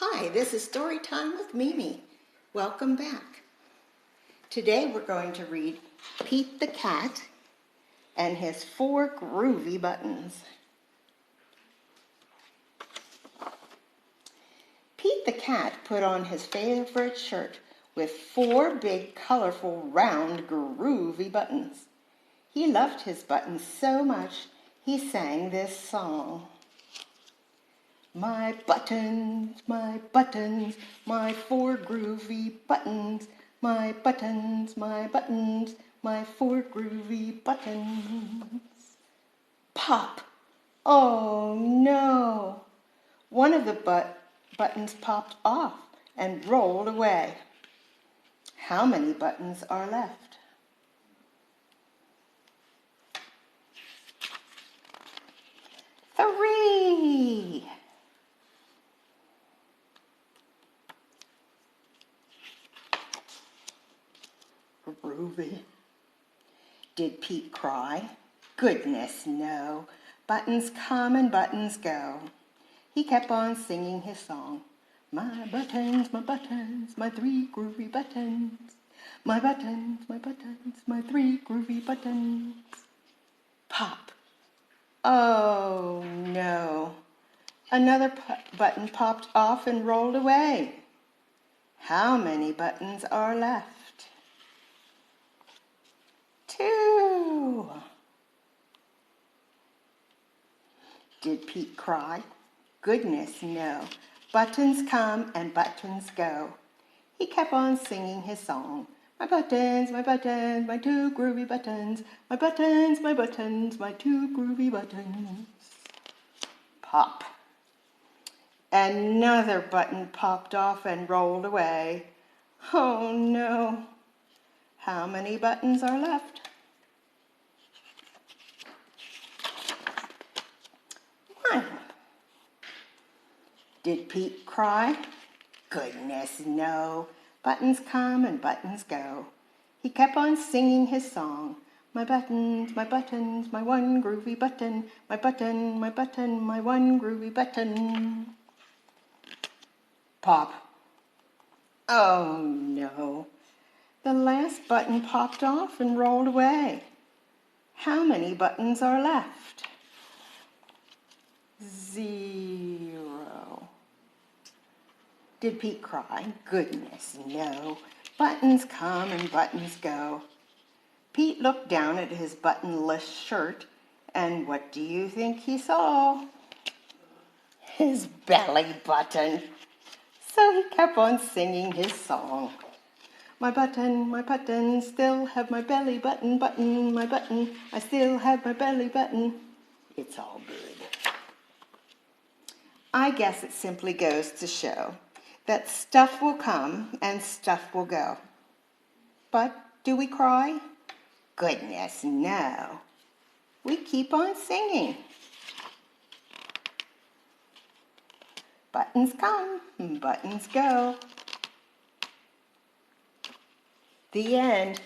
Hi, this is Story Time with Mimi. Welcome back. Today we're going to read Pete the Cat and his 4 groovy buttons. Pete the Cat put on his favorite shirt with 4 big, colorful, round, groovy buttons. He loved his buttons so much he sang this song. My 4 groovy buttons. My 4 groovy buttons. Pop! Oh no! One of the buttons popped off and rolled away. How many buttons are left? 3! Groovy. Did Pete cry? Goodness, no. Buttons come and buttons go. He kept on singing his song. My 3 groovy buttons. My 3 groovy buttons. Pop. Oh, no. Another button popped off and rolled away. How many buttons are left? 2. Did Pete cry? Goodness, no. Buttons come and buttons go. He kept on singing his song. My 2 groovy buttons. My 2 groovy buttons. Pop. Another button popped off and rolled away. Oh no. How many buttons are left? 1. Did Pete cry? Goodness, no. Buttons come and buttons go. He kept on singing his song. My 1 groovy button. My 1 groovy button. Pop. Oh no. The last button popped off and rolled away. How many buttons are left? 0. Did Pete cry? Goodness, no. Buttons come and buttons go. Pete looked down at his buttonless shirt, and what do you think he saw? His belly button. So he kept on singing his song. My button, still have my belly button, my button, I still have my belly button. It's all good. I guess it simply goes to show that stuff will come and stuff will go. But do we cry? Goodness, no. We keep on singing. Buttons come and buttons go. The end.